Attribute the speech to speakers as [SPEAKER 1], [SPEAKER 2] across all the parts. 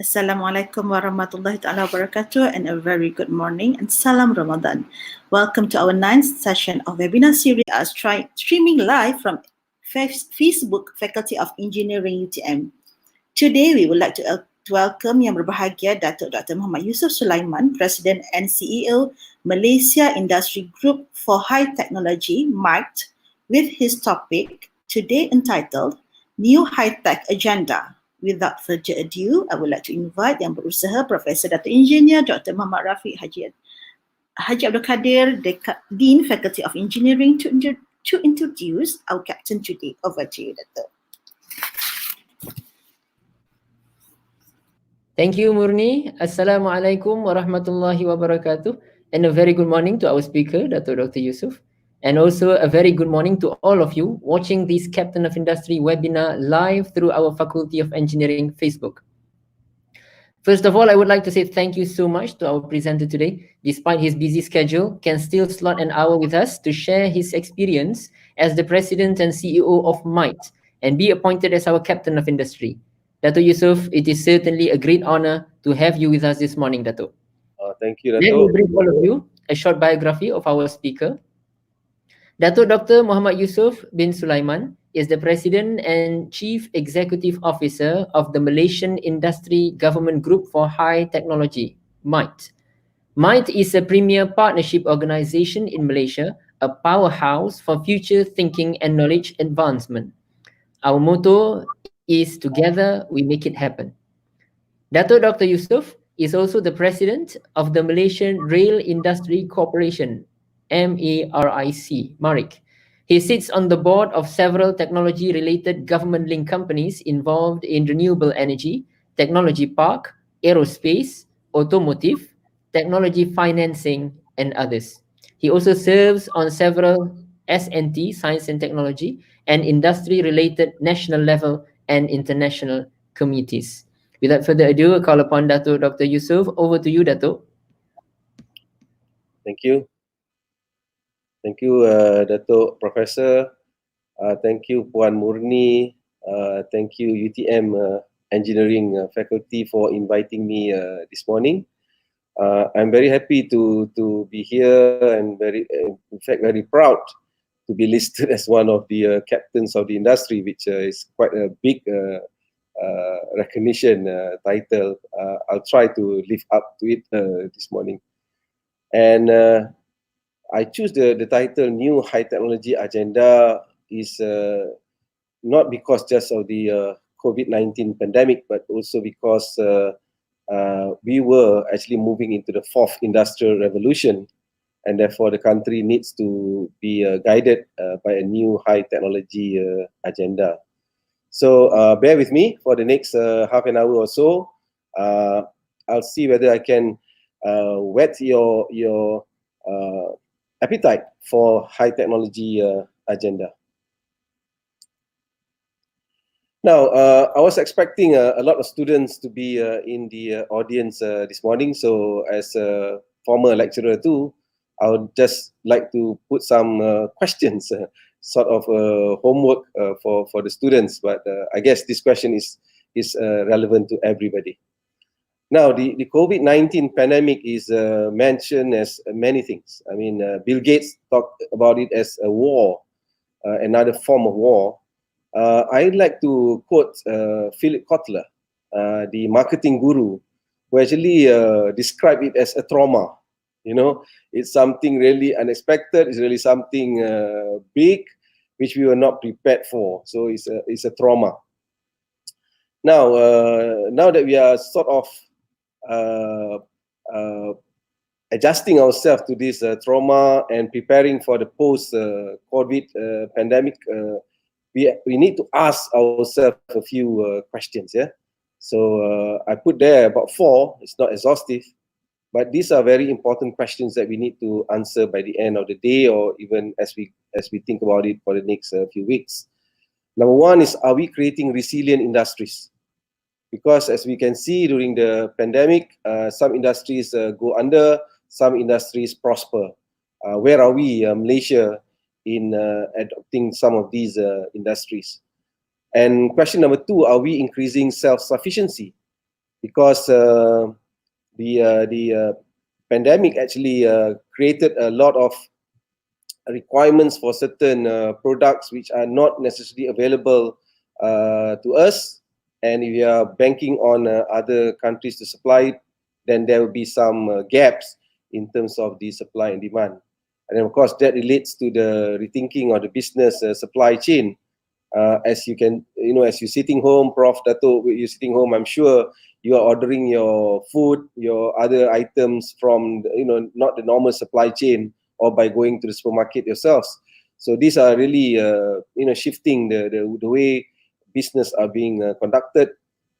[SPEAKER 1] Assalamualaikum warahmatullahi ta'ala wabarakatuh, and a very good morning and salam Ramadan. Welcome to our 9th session of webinar series streaming live from Facebook Faculty of Engineering UTM. Today we would like to welcome Yang Berbahagia Datuk Dr. Mohd Yusoff Sulaiman, President and CEO Malaysia Industry Group for High Technology, MIT, with his topic today entitled New High Tech Agenda. Without further ado, I would like to invite Yang Berusaha Profesor Dr. Engineer Dr. Muhammad Rafiq Haji Abdul Kadir, Dean Faculty of Engineering, to introduce our captain today. Over to you, Datuk.
[SPEAKER 2] Thank you, Murni. Assalamualaikum warahmatullahi wabarakatuh. And a very good morning to our speaker, Dr. Yusoff. And also a very good morning to all of you watching this Captain of Industry webinar live through our Faculty of Engineering Facebook. First of all, I would like to say thank you so much to our presenter today. Despite his busy schedule, can still slot an hour with us to share his experience as the President and CEO of MIT and be appointed as our Captain of Industry. Datuk Yusoff, it is certainly a great honor to have you with us this morning, Datuk.
[SPEAKER 3] Thank you, Datuk.
[SPEAKER 2] Let me brief all of you a short biography of our speaker. Datuk Dr. Mohd Yusoff bin Sulaiman is the President and Chief Executive Officer of the Malaysian Industry Government Group for High Technology, MIT. MIT is a premier partnership organization in Malaysia, a powerhouse for future thinking and knowledge advancement. Our motto is Together We Make It Happen. Datuk Dr. Yusoff is also the President of the Malaysian Rail Industry Corporation, MARIC. He sits on the board of several technology-related government-linked companies involved in renewable energy, technology park, aerospace, automotive, technology financing, and others. He also serves on several S&T, Science and Technology, and industry-related national level and international committees. Without further ado, I call upon Datuk Dr. Yusoff. Over to you, Datuk.
[SPEAKER 3] Thank you. Thank you, Datuk Professor. Thank you, Puan Murni. Thank you, UTM Engineering Faculty for inviting me this morning. I'm very happy to be here and in fact, very proud to be listed as one of the captains of the industry, which is quite a big recognition title. I'll try to live up to it this morning. And I choose the title New High Technology Agenda is not because just of the COVID-19 pandemic, but also because we were actually moving into the 4th industrial revolution, and therefore the country needs to be guided by a new high technology agenda. So bear with me for the next half an hour or so. I'll see whether I can whet your appetite for high technology agenda. Now, I was expecting a lot of students to be in the audience this morning. So as a former lecturer too, I would just like to put some questions, sort of homework for the students. But I guess this question is relevant to everybody. Now, the COVID-19 pandemic is mentioned as many things. I mean, Bill Gates talked about it as a war, another form of war. I'd like to quote Philip Kotler, the marketing guru, who actually described it as a trauma. You know, it's something really unexpected. It's really something big, which we were not prepared for. So it's a trauma. Now, now that we are sort of adjusting ourselves to this trauma and preparing for the post-COVID pandemic, we need to ask ourselves a few questions. Yeah. So I put there about 4. It's not exhaustive, but these are very important questions that we need to answer by the end of the day, or even as we think about it for the next few weeks. Number 1 is, are we creating resilient industries? Because as we can see during the pandemic, some industries go under, some industries prosper. Where are we, Malaysia, in adopting some of these industries? And question number 2, are we increasing self-sufficiency? because the pandemic actually created a lot of requirements for certain products which are not necessarily available to us, and if we are banking on other countries to supply it, then there will be some gaps in terms of the supply and demand. And then of course that relates to the rethinking of the business supply chain. As you can, as you're sitting home, Prof. Datuk, you're sitting home, I'm sure you are ordering your food, your other items from, not the normal supply chain, or by going to the supermarket yourselves. So these are really, shifting the way business are being conducted.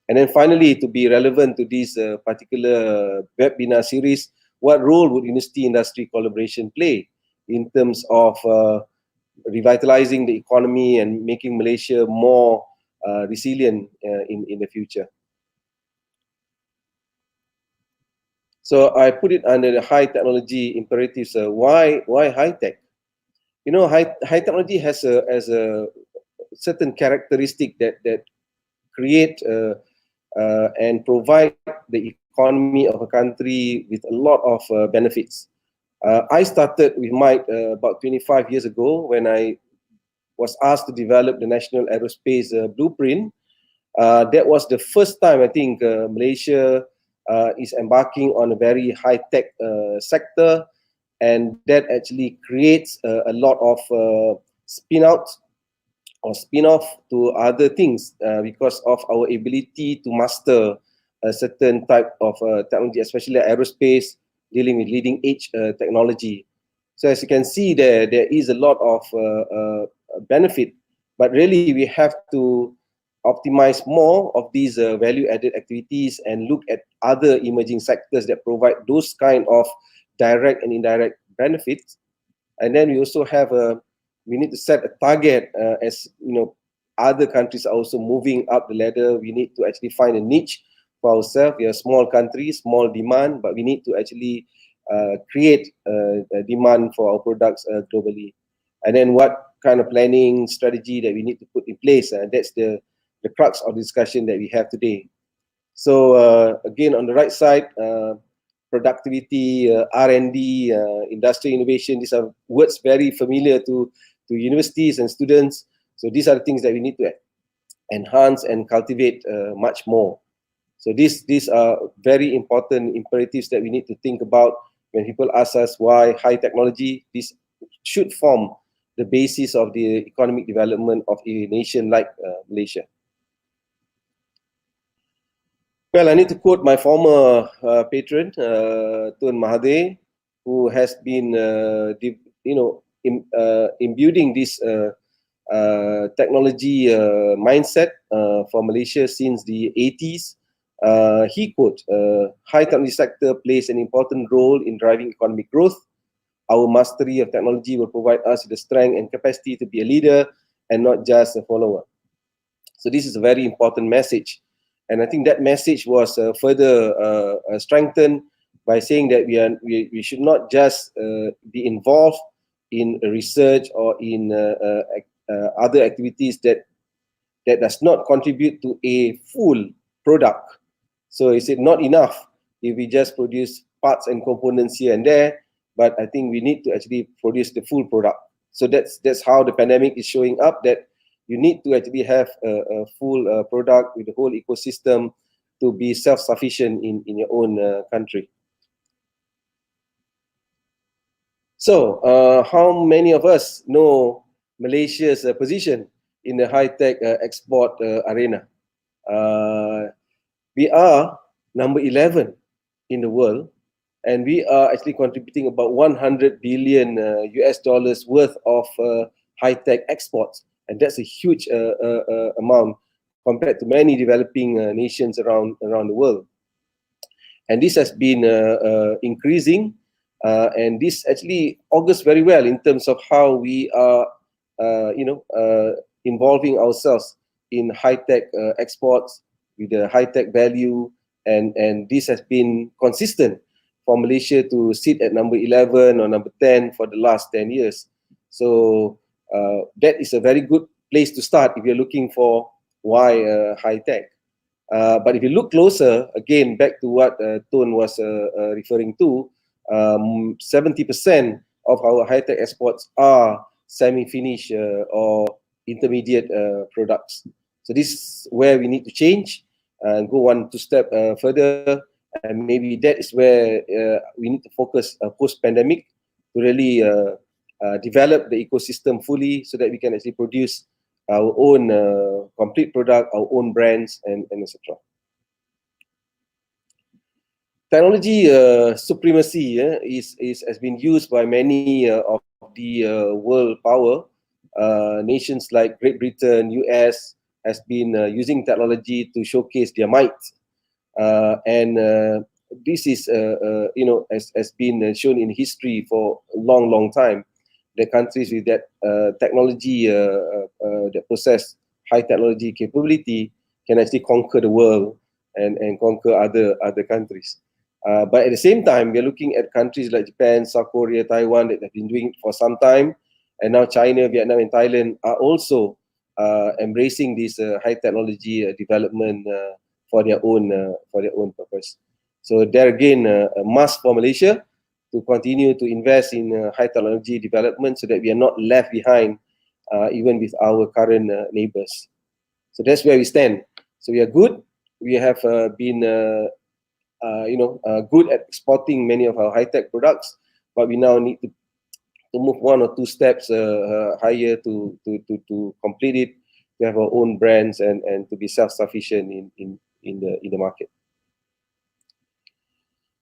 [SPEAKER 3] And then finally, to be relevant to this particular webinar series, what role would university industry collaboration play in terms of revitalizing the economy and making Malaysia more resilient in the future? So I put it under the high technology imperatives. Why high tech? High technology has a certain characteristic that create and provide the economy of a country with a lot of benefits. I started with Mike about 25 years ago when I was asked to develop the National Aerospace Blueprint. That was the first time I think Malaysia is embarking on a very high-tech sector, and that actually creates a lot of spin-out or spin-off to other things because of our ability to master a certain type of technology, especially aerospace, dealing with leading-edge technology. So as you can see, there is a lot of benefit, but really we have to optimize more of these value-added activities and look at other emerging sectors that provide those kind of direct and indirect benefits. And then we also have we need to set a target as other countries are also moving up the ladder. We need to actually find a niche for ourselves. We are a small country, small demand, but we need to actually create a demand for our products globally. And then what kind of planning strategy that we need to put in place? That's the crux of the discussion that we have today. So again, on the right side, productivity, R&D, industrial innovation, these are words very familiar to universities and students. So these are the things that we need to enhance and cultivate much more. So these are very important imperatives that we need to think about when people ask us why high technology. This should form the basis of the economic development of a nation like Malaysia. Well, I need to quote my former patron, Tun Mahathir, who has been, imbuing this technology mindset for Malaysia since the 80s. He quote, high technology sector plays an important role in driving economic growth. Our mastery of technology will provide us with the strength and capacity to be a leader and not just a follower. So this is a very important message. And I think that message was further strengthened by saying that we should not just be involved in research or in other activities that does not contribute to a full product. So is it not enough if we just produce parts and components here and there? But I think we need to actually produce the full product. So that's how the pandemic is showing up, that you need to actually have a full product with the whole ecosystem to be self-sufficient in your own country. So how many of us know Malaysia's position in the high-tech export arena? We are number 11 in the world, and we are actually contributing about 100 billion US dollars worth of high-tech exports. And that's a huge amount compared to many developing nations around the world. And this has been increasing, and this actually augurs very well in terms of how we are, involving ourselves in high-tech exports with the high-tech value, and this has been consistent for Malaysia to sit at number 11 or number 10 for the last 10 years. So that is a very good place to start if you're looking for why high tech. But if you look closer, again, back to what Tun was referring to, 70% of our high-tech exports are semi-finished or intermediate products. So this is where we need to change and go one two step further, and maybe that is where we need to focus post-pandemic to really develop the ecosystem fully so that we can actually produce our own complete product, our own brands, and etc. Technology supremacy has been used by many of the world power nations like Great Britain, US has been using technology to showcase their might, and this is has been shown in history for a long time. The countries with that technology that possess high technology capability can actually conquer the world and conquer other countries. But at the same time, we're looking at countries like Japan, South Korea, Taiwan that have been doing it for some time, and now China, Vietnam, and Thailand are also embracing this high technology development for their own purpose. So there again, a must for Malaysia to continue to invest in high technology development so that we are not left behind even with our current neighbors. So that's where we stand. So we are good. We have been good at exporting many of our high-tech products, but we now need to move one or two steps higher to complete it, to have our own brands and to be self-sufficient in the market.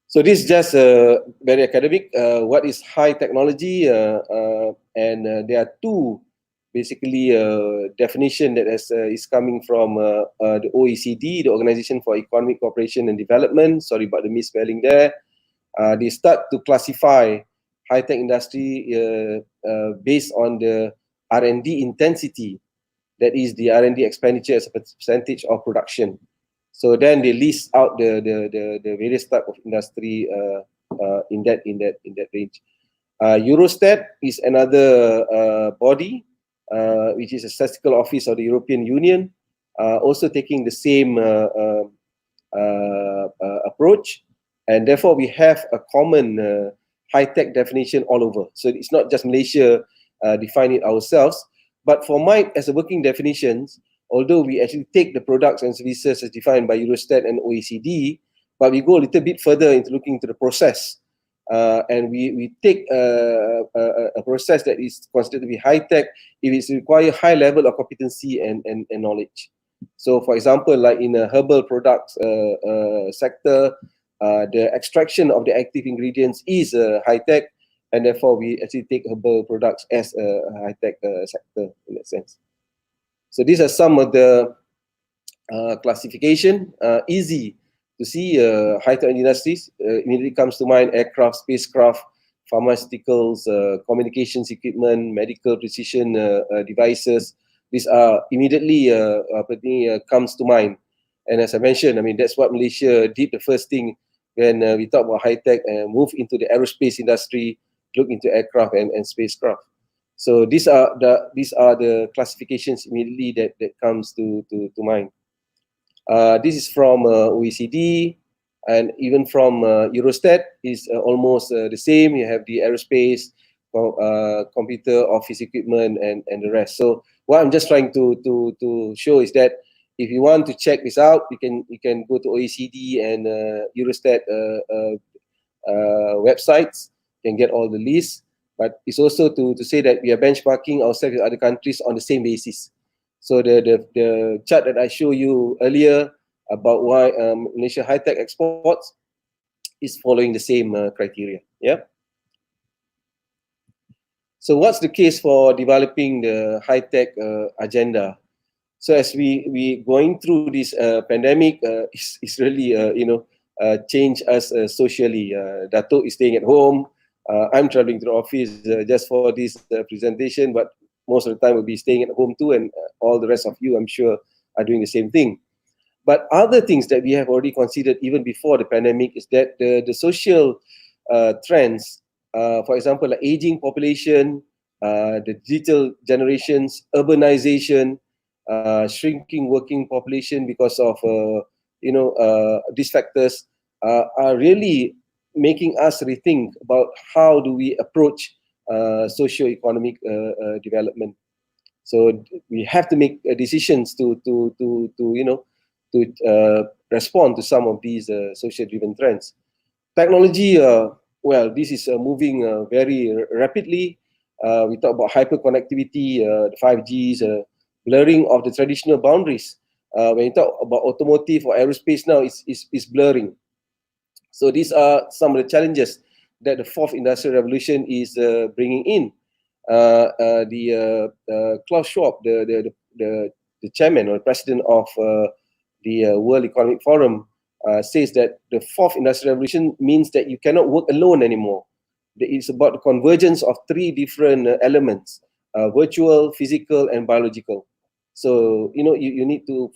[SPEAKER 3] So this is just very academic. What is high technology? And there are two basically definition that is coming from the OECD, the Organization for Economic Cooperation and Development. Sorry about the misspelling there. They start to classify high-tech industry based on the R&D intensity, that is the R&D expenditure as a percentage of production. So then they list out the various type of industry in that range. Eurostat is another body which is a statistical office of the European Union, also taking the same approach, and therefore we have a common high-tech definition all over. So it's not just Malaysia define it ourselves, but for mine as a working definitions, although we actually take the products and services as defined by Eurostat and OECD, but we go a little bit further into looking into the process. And we take a process that is considered to be high-tech if it requires high level of competency and knowledge. So for example, like in a herbal products sector, the extraction of the active ingredients is high-tech, and therefore we actually take herbal products as a high-tech sector in that sense. So these are some of the classification. Easy to see high-tech industries. Immediately comes to mind aircraft, spacecraft, pharmaceuticals, communications equipment, medical precision devices. These are immediately comes to mind. And as I mentioned, I mean, that's what Malaysia did the first thing when we talk about high-tech and move into the aerospace industry, look into aircraft and spacecraft. So these are the classifications immediately that comes to mind. This is from OECD, and even from Eurostat is almost the same. You have the aerospace, computer, office equipment, and the rest. So what I'm just trying to show is that if you want to check this out, you can go to OECD and Eurostat websites. You can get all the lists. But it's also to say that we are benchmarking ourselves with other countries on the same basis. So the chart that I showed you earlier about why Malaysia high-tech exports is following the same criteria. Yeah. So what's the case for developing the high-tech agenda? So as we going through this pandemic, it's really change us socially. Datuk is staying at home. I'm traveling to the office just for this presentation, but most of the time we'll be staying at home too, and all the rest of you, I'm sure, are doing the same thing. But other things that we have already considered even before the pandemic is that the social trends, for example, like aging population, the digital generations, urbanization, shrinking working population because of these factors are really making us rethink about how do we approach socio-economic development. So we have to make decisions to respond to some of these social-driven trends. Technology, well, this is moving very rapidly. We talk about hyperconnectivity, the 5Gs, blurring of the traditional boundaries. When you talk about automotive or aerospace now, it's blurring. So these are some of the challenges that the fourth industrial revolution is bringing in. Klaus Schwab, the chairman or president of the World Economic Forum, says that the fourth industrial revolution means that you cannot work alone anymore. It's about the convergence of three different elements: virtual, physical, and biological. So you need to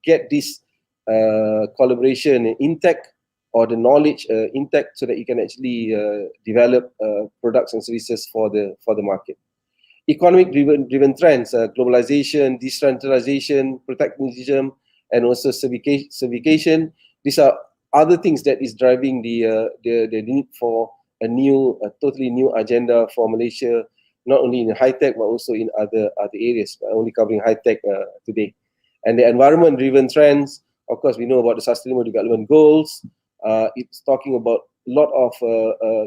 [SPEAKER 3] get this collaboration intact, or the knowledge intact, so that you can actually develop products and services for the market. Economic driven trends: globalization, decentralization, protectionism, and also civication. These are other things that is driving the need for a totally new agenda for Malaysia, not only in high tech but also in other areas. We're only covering high tech today. And the environment driven trends, of course, we know about the Sustainable Development Goals. It's talking about a lot of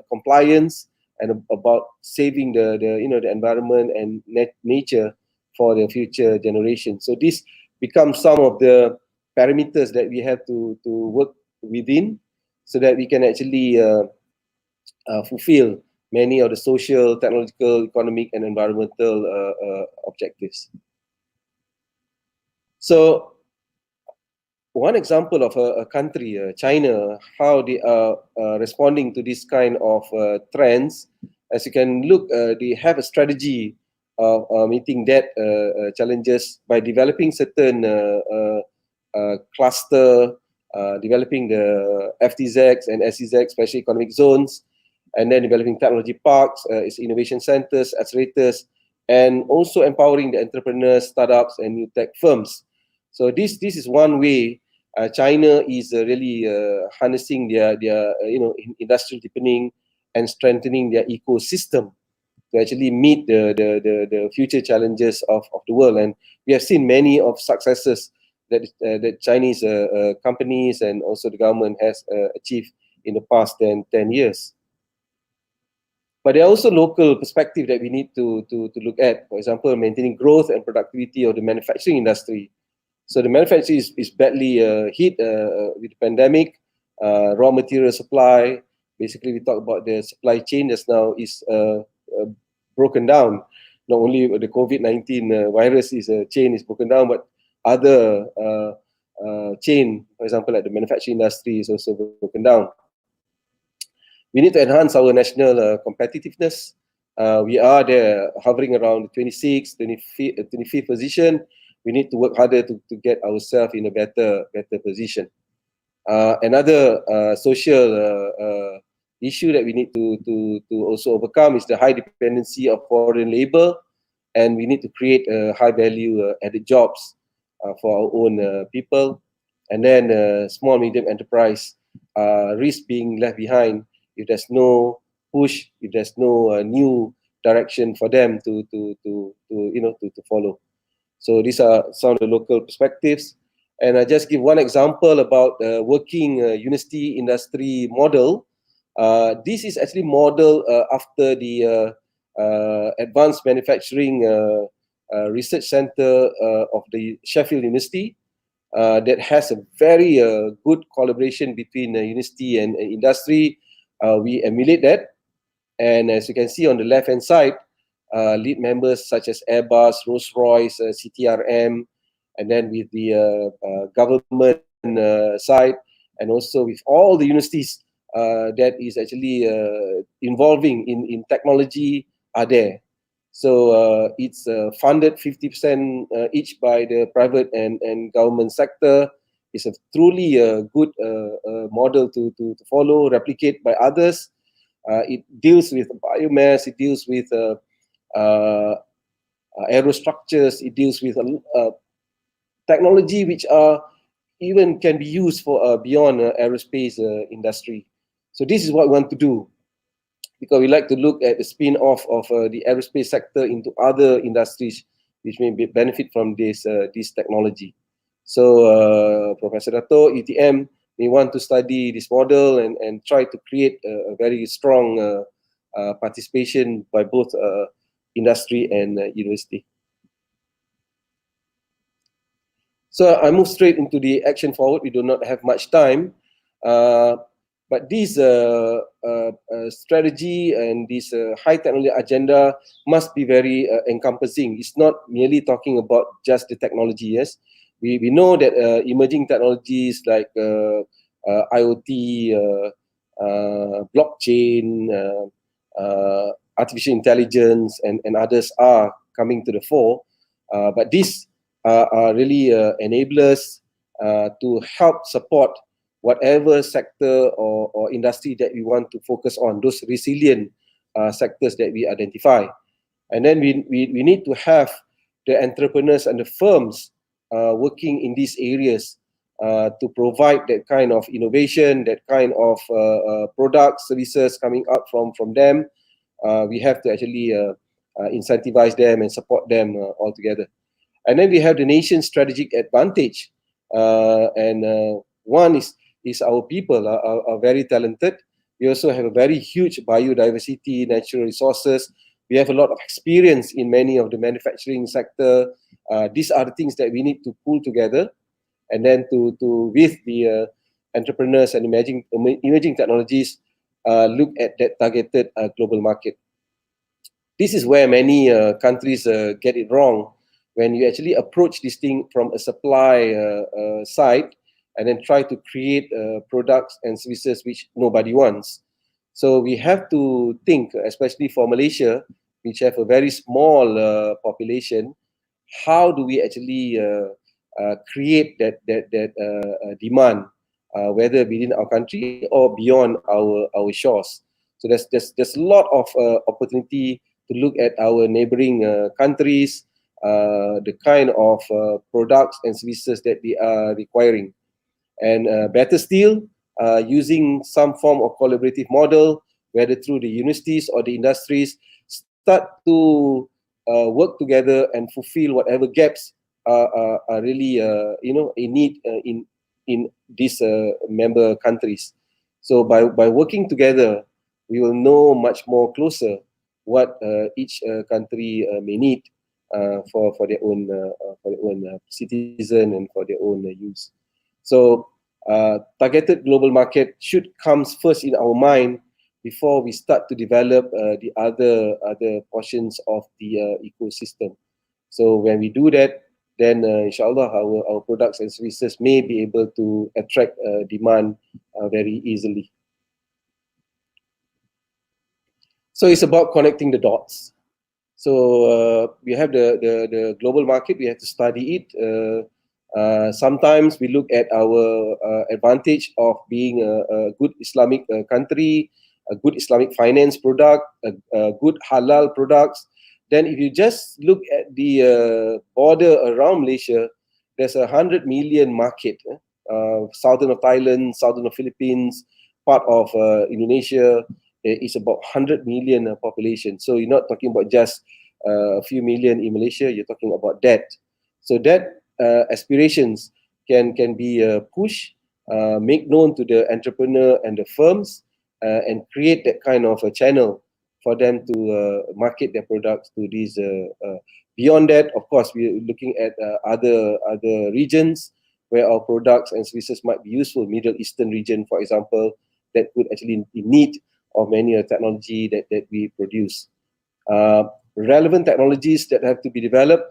[SPEAKER 3] compliance and about saving the environment and nature for the future generation. So this becomes some of the parameters that we have to work within, so that we can actually fulfill many of the social, technological, economic, and environmental objectives. So one example of a country, China, how they are responding to this kind of trends. As you can look, they have a strategy of meeting that challenges by developing certain cluster, developing the FTZs and SEZs, special economic zones, and then developing technology parks, its innovation centers, accelerators, and also empowering the entrepreneurs, startups, and new tech firms. So this is one way China is really harnessing their industrial deepening and strengthening their ecosystem to actually meet the future challenges of the world. And we have seen many of successes that Chinese companies and also the government has achieved in the past 10 years. But there are also local perspectives that we need to look at. For example, maintaining growth and productivity of the manufacturing industry. So the manufacturing is badly hit with the pandemic, raw material supply. Basically, we talk about the supply chain just now is broken down. Not only the COVID-19 virus chain is broken down, but other chain, for example, like the manufacturing industry, is also broken down. We need to enhance our national competitiveness. We are there hovering around the 26th, 25th position. We need to work harder to get ourselves in a better position. Another social issue that we need to also overcome is the high dependency of foreign labor, and we need to create high value added jobs for our own people. And then small medium enterprise risk being left behind if there's no push, if there's no new direction for them to follow. So these are some of the local perspectives. And I just give one example about the working university industry model. This is actually modeled after the Advanced Manufacturing Research Center of the Sheffield University that has a very good collaboration between university and industry. We emulate that. And as you can see on the left-hand side, lead members such as Airbus, Rolls-Royce, CTRM, and then with the government side, and also with all the universities that is actually involving in technology are there. So it's funded 50% each by the private and government sector. It's a truly good model to follow, replicate by others. It deals with biomass, it deals with aerostructures, it deals with technology which are even can be used for beyond aerospace industry. So this is what we want to do, because we like to look at the spin-off of the aerospace sector into other industries which may benefit from this technology. So Professor Datuk, UTM, may want to study this model and try to create a very strong participation by both industry and university. So I move straight into the action forward. We do not have much time. But this strategy and this high technology agenda must be very encompassing. It's not merely talking about just the technology, yes. We know that emerging technologies like IoT, blockchain, artificial intelligence, and others are coming to the fore. But these are really enablers to help support whatever sector or industry that we want to focus on, those resilient sectors that we identify. And then we need to have the entrepreneurs and the firms working in these areas to provide that kind of innovation, that kind of products, services coming up from them. We have to actually incentivize them and support them all together. And then we have the nation's strategic advantage. One is our people are very talented. We also have a very huge biodiversity, natural resources. We have a lot of experience in many of the manufacturing sector. These are the things that we need to pull together, and then to with the entrepreneurs and emerging technologies, look at that targeted global market. This is where many countries get it wrong, when you actually approach this thing from a supply side and then try to create products and services which nobody wants. So we have to think, especially for Malaysia, which have a very small population, how do we actually create that demand, whether within our country or beyond our shores. So there's a lot of opportunity to look at our neighboring countries, the kind of products and services that they are requiring. And better still, using some form of collaborative model, whether through the universities or the industries, start to work together and fulfill whatever gaps are really in need in these member countries. So by working together, we will know much more closer what each country may need for their own citizen and for their own use. So targeted global market should come first in our mind before we start to develop the other portions of the ecosystem. So when we do that, then inshallah our products and services may be able to attract demand very easily. So it's about connecting the dots. So we have the global market, we have to study it. Sometimes we look at our advantage of being a good Islamic country, a good Islamic finance product, a good halal products. Then if you just look at the border around Malaysia, there's 100 million market. Southern of Thailand, southern of Philippines, part of Indonesia is about 100 million population. So you're not talking about just a few million in Malaysia, you're talking about that. So that aspirations can be pushed, make known to the entrepreneur and the firms, and create that kind of a channel for them to market their products to these. Beyond that, of course, we're looking at other regions where our products and services might be useful. Middle Eastern region, for example, that could actually be in need of many technology that we produce. Relevant technologies that have to be developed.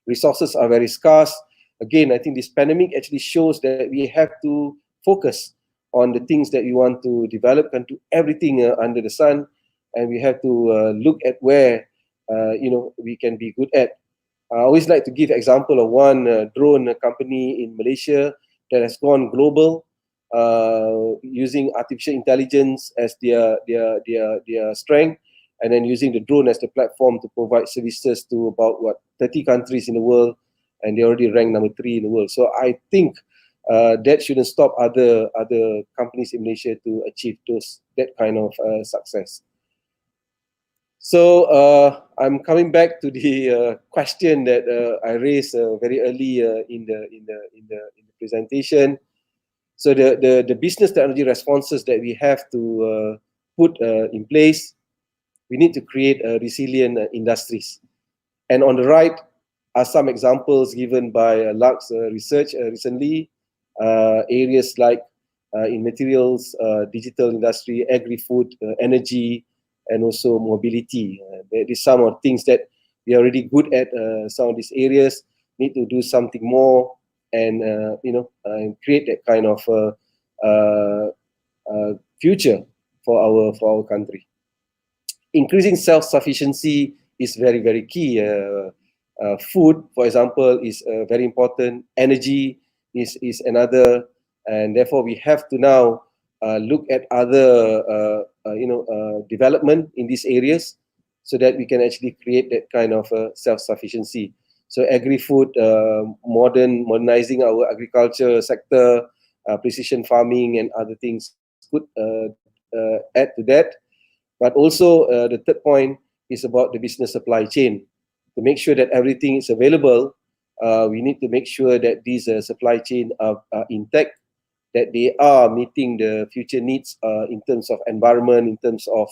[SPEAKER 3] Resources are very scarce. Again, I think this pandemic actually shows that we have to focus on the things that we want to develop and do everything under the sun, and we have to look at where we can be good at. I always like to give example of one drone company in Malaysia that has gone global, using artificial intelligence as their strength, and then using the drone as the platform to provide services to about 30 countries in the world, and they already ranked number 3 in the world. So I think that shouldn't stop other companies in Malaysia to achieve that kind of success. So I'm coming back to the question that I raised very early in the presentation. So the business technology responses that we have to put in place, we need to create resilient industries. And on the right are some examples given by Lux Research recently. Areas like in materials, digital industry, agri-food, energy, and also mobility. There is some of things that we are already good at. Some of these areas need to do something more, and and create that kind of future for our country. Increasing self-sufficiency is very, very key. Food, for example, is very important. Energy is another, and therefore we have to now look at other development in these areas so that we can actually create that kind of self-sufficiency. So agri-food, modernizing our agriculture sector, precision farming and other things could add to that. But also the third point is about the business supply chain. To make sure that everything is available, we need to make sure that these supply chain are intact, that they are meeting the future needs in terms of environment, in terms of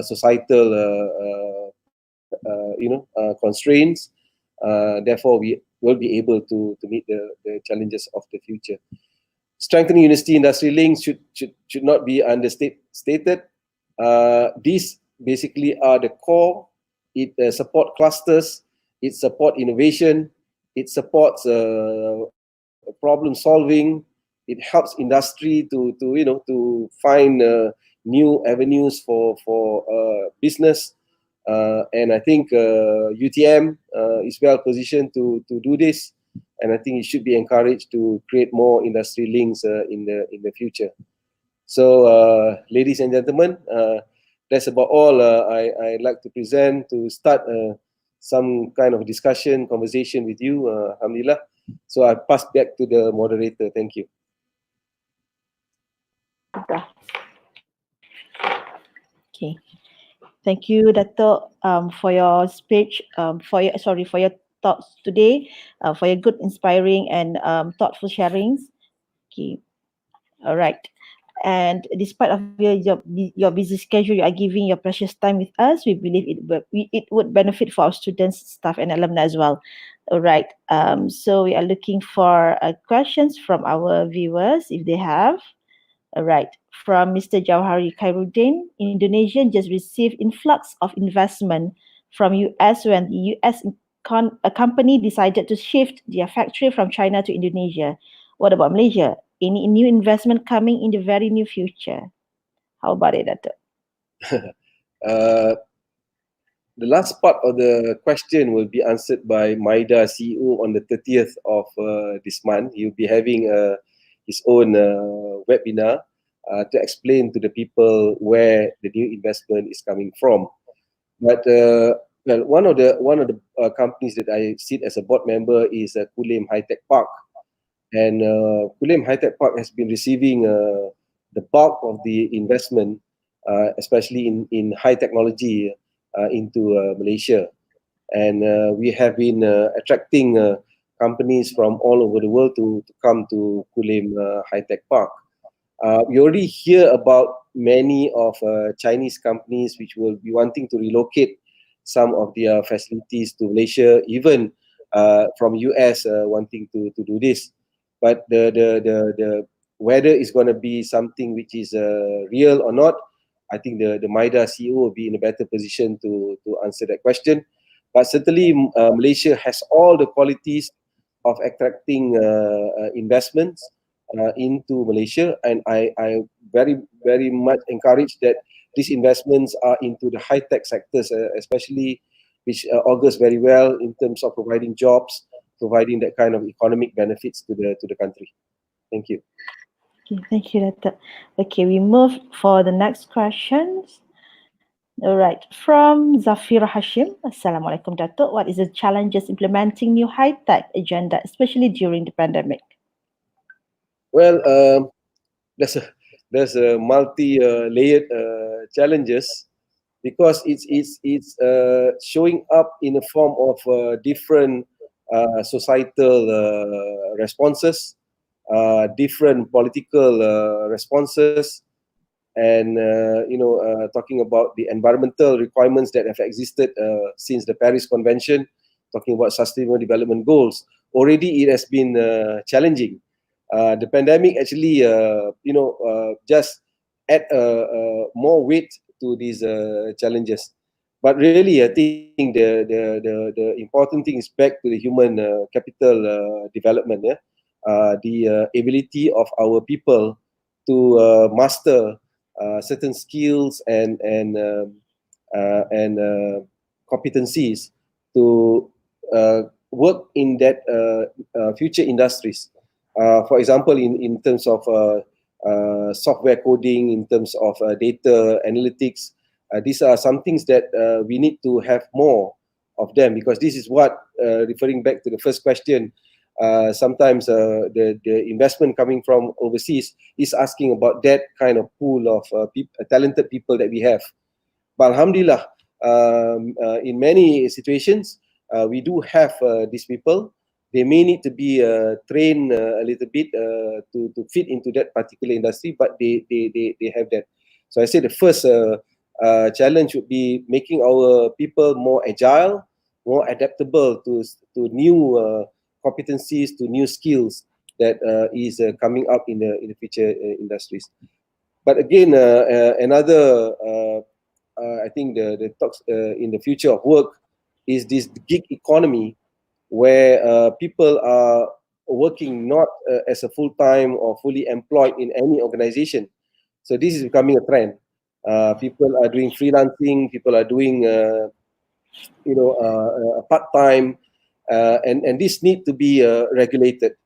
[SPEAKER 3] societal constraints. Therefore, we will be able to meet the challenges of the future. Strengthening university industry links should not be understated. These basically are the core. It support clusters, it support innovation, it supports problem solving. It helps industry to find new avenues for business. And I think UTM is well positioned to do this, and I think it should be encouraged to create more industry links in the future. So, ladies and gentlemen, that's about all I'd like to present to start some kind of discussion, conversation with you, alhamdulillah. So I pass back to the moderator. Thank you.
[SPEAKER 1] Okay. Thank you, Datuk, for your speech, for your thoughts today, for your good, inspiring, and thoughtful sharings. Okay. All right. And despite of your busy schedule, you are giving your precious time with us. We believe it would benefit for our students, staff, and alumni as well. All right. So we are looking for questions from our viewers if they have. All right. From Mr. Jauhari Khairuddin, Indonesia just received influx of investment from US when the US a company decided to shift their factory from China to Indonesia. What about Malaysia? Any new investment coming in the very near future? How about it, Datuk?
[SPEAKER 3] The last part of the question will be answered by Maida, CEO, on the 30th of this month. He'll be having his own webinar to explain to the people where the new investment is coming from. But well, one of the companies that I sit as a board member is Kulim High Tech Park, and Kulim High Tech Park has been receiving the bulk of the investment, especially in high technology into Malaysia, and we have been attracting companies from all over the world to come to Kulim High Tech Park. We already hear about many of Chinese companies which will be wanting to relocate some of their facilities to Malaysia, even from US wanting to do this. But the whether it's going to be something which is real or not, I think the Maida CEO will be in a better position to answer that question. But certainly Malaysia has all the qualities of attracting investments into Malaysia, and I very, very much encourage that these investments are into the high-tech sectors, especially which augurs very well in terms of providing jobs, providing that kind of economic benefits to the country. Thank you.
[SPEAKER 1] Okay, thank you, Datuk. Okay, we move for the next questions. All right, from Zafira Hashim. Assalamualaikum, Datuk. What is the challenges implementing new high-tech agenda, especially during the pandemic?
[SPEAKER 3] Well, there's a multi-layered challenges, because it's showing up in the form of different societal responses, different political responses, and talking about the environmental requirements that have existed since the Paris Convention, talking about sustainable development goals. Already, it has been challenging. The pandemic actually, just add more weight to these challenges. But really, I think the important thing is back to the human capital development. Yeah, the ability of our people to master certain skills and competencies to work in that future industries. For example, in terms of software coding, in terms of data analytics, these are some things that we need to have more of them, because this is what, referring back to the first question, sometimes the investment coming from overseas is asking about that kind of pool of talented people that we have. But alhamdulillah, in many situations, we do have these people. They may need to be trained a little bit to fit into that particular industry, but they have that. So I say the first challenge would be making our people more agile, more adaptable to new competencies, to new skills that is coming up in the future industries. But again, another I think the talks in the future of work is this gig economy, where people are working not as a full-time or fully employed in any organization. So this is becoming a trend. People are doing freelancing, people are doing part-time, and this need to be regulated.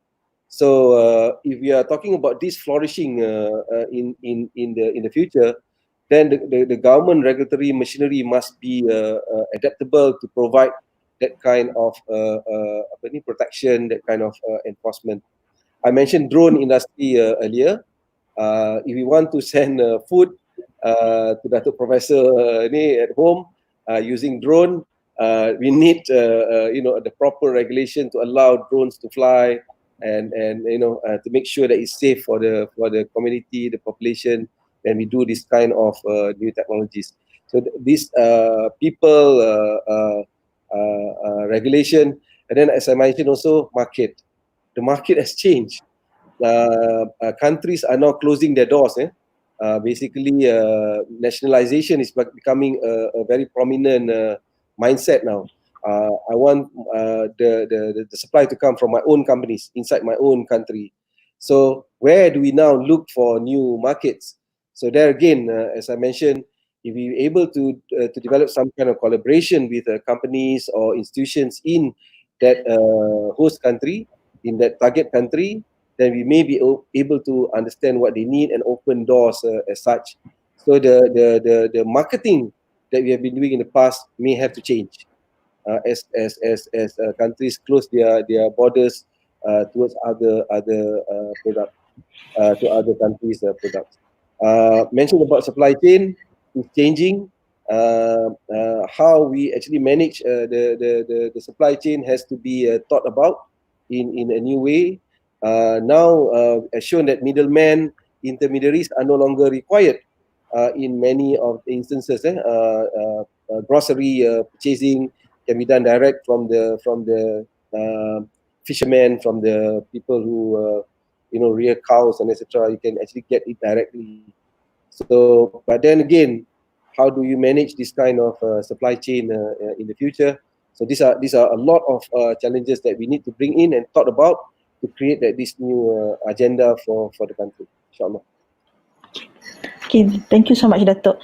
[SPEAKER 3] So if we are talking about this flourishing in the future, then the government regulatory machinery must be adaptable to provide that kind of protection, that kind of enforcement. I mentioned drone industry earlier. If we want to send food to Datuk Professor at home using drone, we need the proper regulation to allow drones to fly, and to make sure that it's safe for the community, the population, when we do this kind of new technologies. So these people regulation, and then as I mentioned also, market. The market has changed. Countries are now closing their doors. Basically, nationalization is becoming a very prominent mindset now. I want the supply to come from my own companies inside my own country. So where do we now look for new markets? So there again, as I mentioned, if we're able to develop some kind of collaboration with companies or institutions in that host country, in that target country, then we may be able to understand what they need and open doors as such. So the marketing that we have been doing in the past may have to change as countries close their borders towards other products, to other countries' products. Mentioned about supply chain is changing. How we actually manage the supply chain has to be thought about in a new way. Now, as shown that middlemen, intermediaries are no longer required in many of the instances. Grocery purchasing can be done direct from the fishermen, from the people who rear cows and etc. You can actually get it directly. So, but then again, how do you manage this kind of supply chain in the future? So these are a lot of challenges that we need to bring in and thought about to create this new agenda for the country, inshallah.
[SPEAKER 1] Okay, thank you so much, Datuk.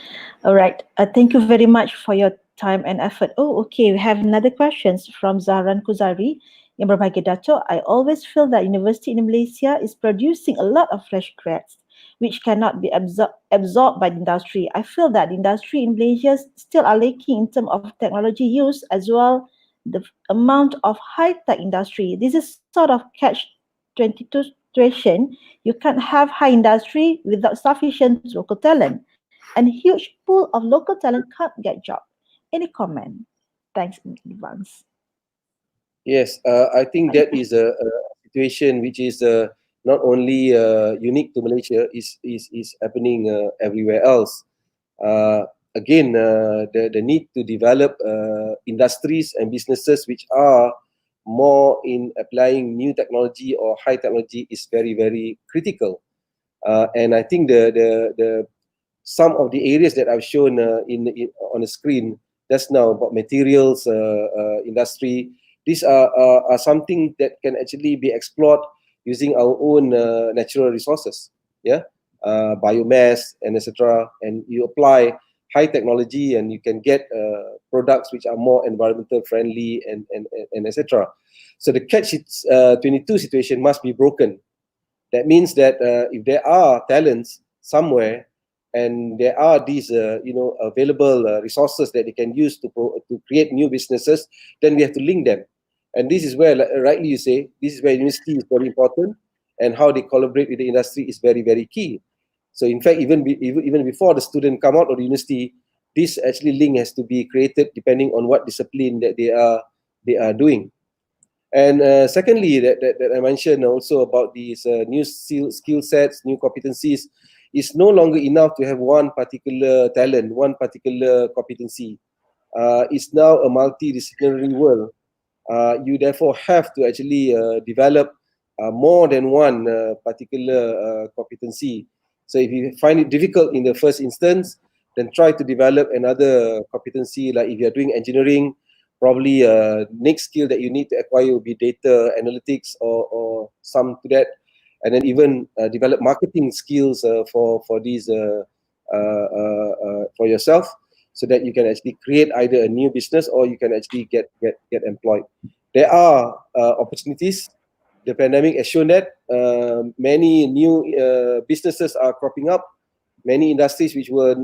[SPEAKER 1] All right, thank you very much for your time and effort. Oh, okay, we have another questions from Zahran Kuzari. Yang berbahagia Datuk, I always feel that university in Malaysia is producing a lot of fresh grads, which cannot be absorbed by the industry. I feel that the industry in Malaysia still are lacking in terms of technology use, as well the amount of high-tech industry. This is sort of catch 22 situation, you can't have high industry without sufficient local talent, and huge pool of local talent can't get job. Any comment? Thanks in advance.
[SPEAKER 3] Yes, I think that is a situation which is not only unique to Malaysia, is happening everywhere else. Again, the need to develop industries and businesses which are more in applying new technology or high technology is very, very critical. And I think the some of the areas that I've shown on the screen just now about materials industry, these are something that can actually be explored using our own natural resources, yeah, biomass and etc. And you apply high technology and you can get products which are more environmental friendly and etc. So the catch 22 situation must be broken. That means that if there are talents somewhere and there are these available resources that they can use to create new businesses, then we have to link them. And this is where, like, rightly you say, this is where university is very important, and how they collaborate with the industry is very, very key. So in fact, even before the student come out of the university, this actually link has to be created depending on what discipline that they are doing. And secondly, that I mentioned also about these new skill sets, new competencies, is no longer enough to have one particular talent, one particular competency. It's now a multidisciplinary world. You therefore have to actually develop more than one particular competency. So if you find it difficult in the first instance, then try to develop another competency. Like if you're doing engineering, probably next skill that you need to acquire will be data analytics or some to that, and then even develop marketing skills for these for yourself, so that you can actually create either a new business or you can actually get employed. There are opportunities. The pandemic has shown that many new businesses are cropping up. Many industries which were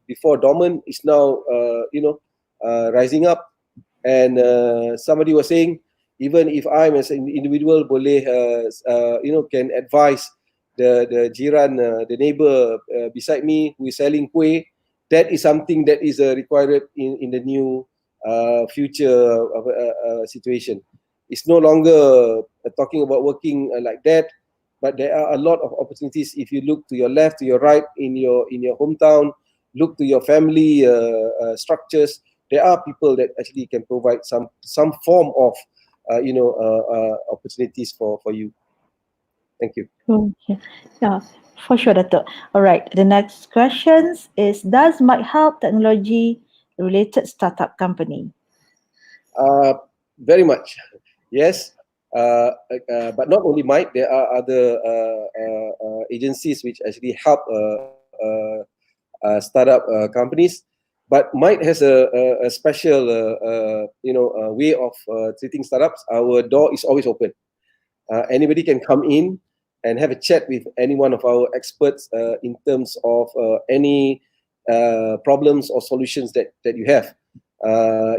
[SPEAKER 3] before dormant is now rising up. And somebody was saying, even if I'm as an individual boleh can advise the jiran, the neighbor beside me who is selling kuih, that is something that is required in the new future situation. It's no longer talking about working like that, but there are a lot of opportunities. If you look to your left, to your right, in your hometown, look to your family structures, there are people that actually can provide some form of opportunities for you. Thank you.
[SPEAKER 1] Okay. Yeah, for sure, Datuk. All right. The next question is, does might help technology related startup company?
[SPEAKER 3] Very much. Yes. But not only might, there are other agencies which actually help startup companies. But might has a special way of treating startups. Our door is always open. Anybody can come in and have a chat with any one of our experts in terms of any problems or solutions that you have.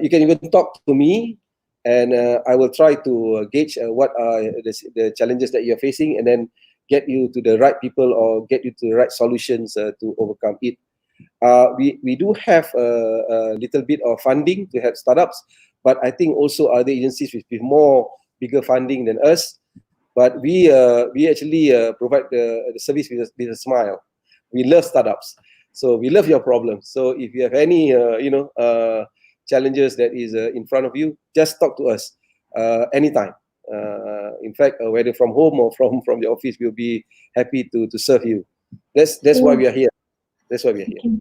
[SPEAKER 3] You can even talk to me, and I will try to gauge what are the challenges that you're facing, and then get you to the right people or get you to the right solutions to overcome it. We do have a little bit of funding to help startups, but I think also other agencies with more bigger funding than us. But we actually provide the service with a smile. We love startups, so we love your problems. So if you have any challenges that is in front of you, just talk to us anytime. In fact, whether from home or from the office, we'll be happy to serve you. That's why we are here. That's why we are here.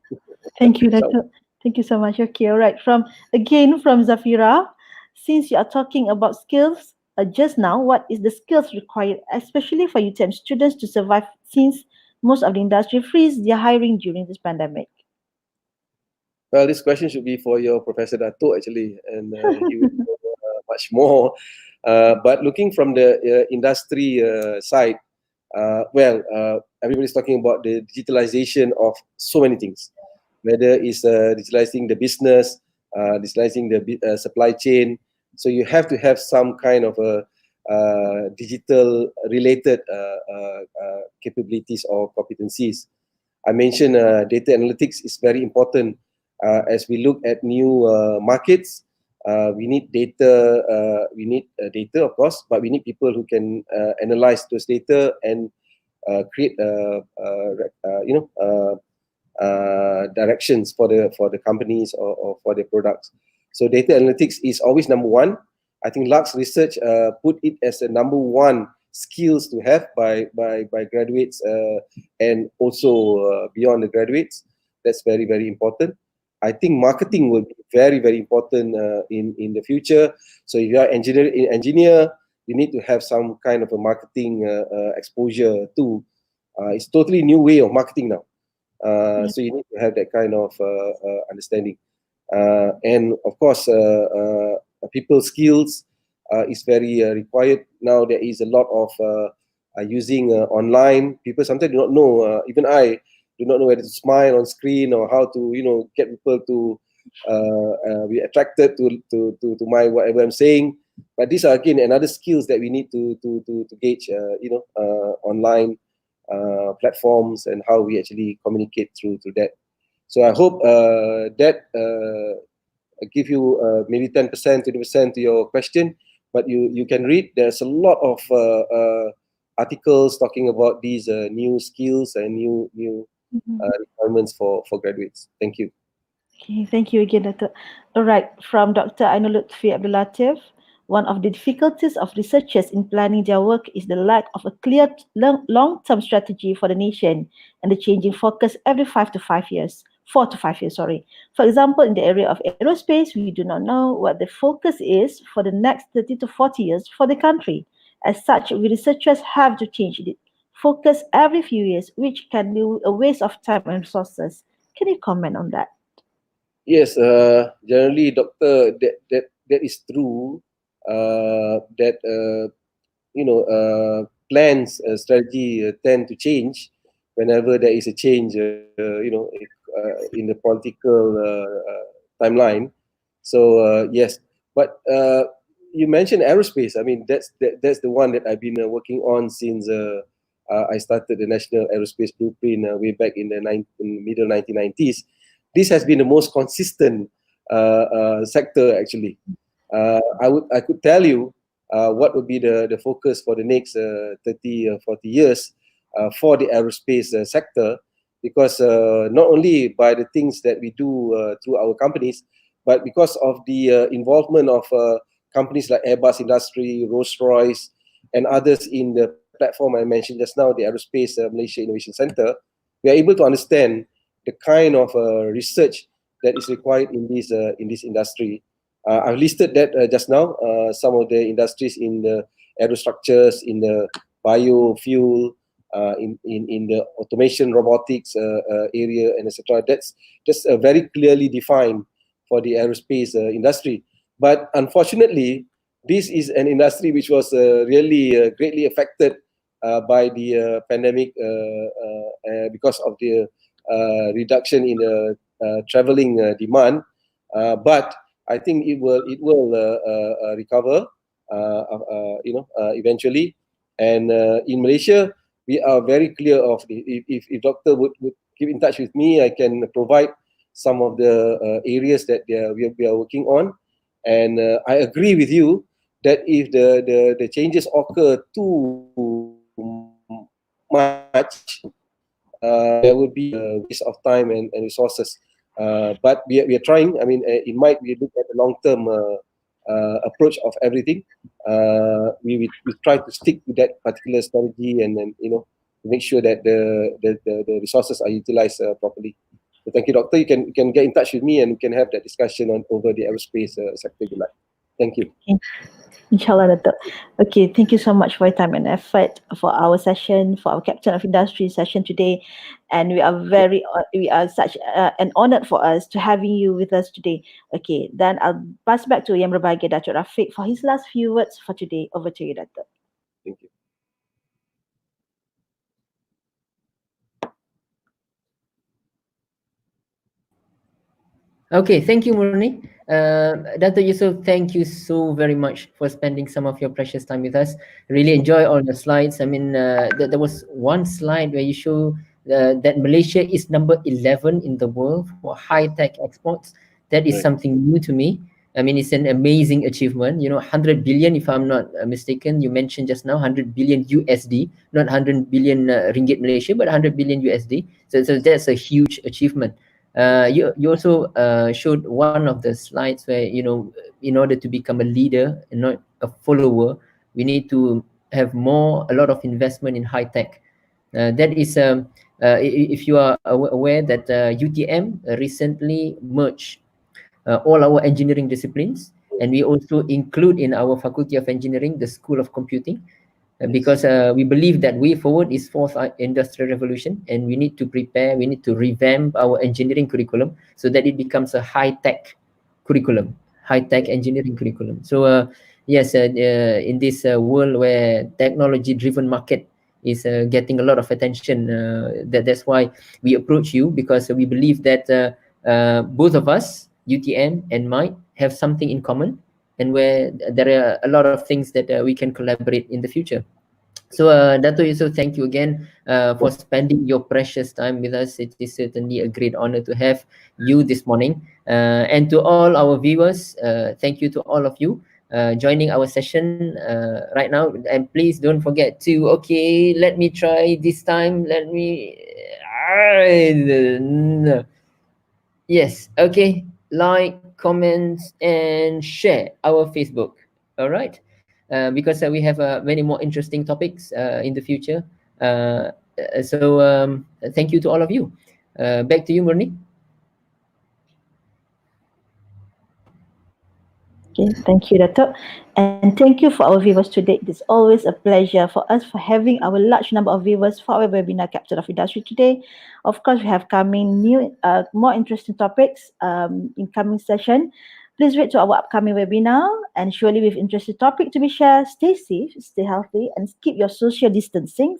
[SPEAKER 1] Thank you, Datuk. Thank you so much. Okay, all right. From Zafira, since you are talking about skills just now, what is the skills required, especially for UTM students to survive, since most of the industry freeze their hiring during this pandemic?
[SPEAKER 3] Well, this question should be for your Professor Datuk actually, and he will know much more. But looking from the industry side, everybody's talking about the digitalization of so many things, whether it's digitalizing the business, digitalizing the supply chain. So you have to have some kind of a digital related capabilities or competencies. I mentioned data analytics is very important as we look at new markets. We need data. Data, of course, but we need people who can analyze those data and create, directions for the companies or for their products. So data analytics is always number one. I think Lux Research put it as a number one skills to have by graduates and also beyond the graduates. That's very, very important. I think marketing will be very, very important in the future. So if you are engineer, you need to have some kind of a marketing exposure too. It's totally new way of marketing now. So you need to have that kind of understanding. And of course, people skills is very required. Now there is a lot of using online. People sometimes do not know, even I do not know whether to smile on screen or how to, get people to be attracted to my whatever I'm saying. But these are again another skills that we need to gauge, online platforms and how we actually communicate through that. So I hope that give you maybe 10%, 20% to your question, but you can read. There's a lot of articles talking about these new skills and new requirements for graduates. Thank you.
[SPEAKER 1] Okay, thank you again, Datuk. All right, from Dr. Ainul Lutfi Abdul Latif, one of the difficulties of researchers in planning their work is the lack of a clear long-term strategy for the nation and the changing focus every 4 to 5 years. For example, in the area of aerospace, we do not know what the focus is for the next 30 to 40 years for the country. As such, we researchers have to change the focus every few years, which can be a waste of time and resources. Can you comment on that?
[SPEAKER 3] Yes, generally, doctor, that is true. That plans, strategy tend to change whenever there is a change, in the political timeline. So yes, but you mentioned aerospace. I mean, that's the one that I've been working on since I started the National Aerospace Blueprint way back in the middle 1990s. This has been the most consistent sector actually. I could tell you what would be the focus for the next 30 40 years for the aerospace sector, because not only by the things that we do through our companies, but because of the involvement of companies like Airbus Industry, Rolls-Royce, and others in the platform I mentioned just now, the Aerospace Malaysia Innovation Center, we are able to understand the kind of research that is required in this industry. I've listed that just now, some of the industries in the aerostructures, in the biofuel, in the automation robotics area, and etc. That's just very clearly defined for the aerospace industry. But unfortunately, this is an industry which was really greatly affected by the pandemic because of the reduction in the traveling demand. But I think it will recover, eventually. And in Malaysia, we are very clear of if doctor would keep in touch with me, I can provide some of the areas that we are working on. And I agree with you that if the changes occur too much, there would be a waste of time and resources. But we are trying. I mean, it might be look at the long-term approach of everything. We try to stick to that particular strategy, and then to make sure that the resources are utilized properly. So thank you, doctor. You can get in touch with me, and we can have that discussion over the aerospace sector if you like. Thank you.
[SPEAKER 1] Inshallah, Datuk. Okay, thank you so much for your time and effort for our session, for our Captain of Industry session today. And we are such an honored for us to having you with us today. Okay, then I'll pass back to Yang Berbahagia Datuk Rafiq for his last few words for today. Over to you, Datuk.
[SPEAKER 3] Thank you.
[SPEAKER 2] Okay, thank you, Murni. Datuk Yusoff, thank you so very much for spending some of your precious time with us. Really enjoy all the slides. I mean, there was one slide where you show that Malaysia is number 11 in the world for high-tech exports. That is
[SPEAKER 3] Right.
[SPEAKER 2] something new to me. I mean, it's an amazing achievement. 100 billion, if I'm not mistaken, you mentioned just now 100 billion USD, not 100 billion ringgit Malaysia, but 100 billion USD. So that's a huge achievement. You also showed one of the slides where in order to become a leader and not a follower, we need to have a lot of investment in high tech. That is if you are aware that UTM recently merged all our engineering disciplines, and we also include in our Faculty of Engineering the School of Computing, because we believe that way forward is fourth industrial revolution, and we need to revamp our engineering curriculum so that it becomes a high-tech curriculum, high-tech engineering curriculum. So yes, in this world where technology-driven market is getting a lot of attention, that's why we approach you, because we believe that both of us, UTM and Might, have something in common, and where there are a lot of things that we can collaborate in the future. So, Dato' Yusoff, thank you again for spending your precious time with us. It is certainly a great honor to have you this morning. And to all our viewers, thank you to all of you joining our session right now. And please don't forget to, let me try this time. Yes, okay. Like, comments, and share our Facebook. All right. Because we have many more interesting topics in the future. So thank you to all of you. Back to you, Murni.
[SPEAKER 1] Okay, thank you, Datuk. And thank you for our viewers today. It is always a pleasure for us for having our large number of viewers for our webinar Captain of Industry today. Of course, we have coming new, more interesting topics in coming session. Please wait to our upcoming webinar, and surely with interesting topic to be shared. Stay safe, stay healthy, and keep your social distancing.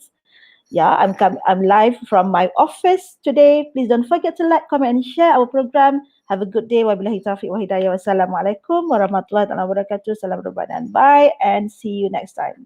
[SPEAKER 1] Yeah, I'm live from my office today. Please don't forget to like, comment, and share our program. Have a good day. Wabillahi taufiq wa hidayah. Wassalamualaikum warahmatullahi wabarakatuh. Salam Ramadan. Bye and see you next time.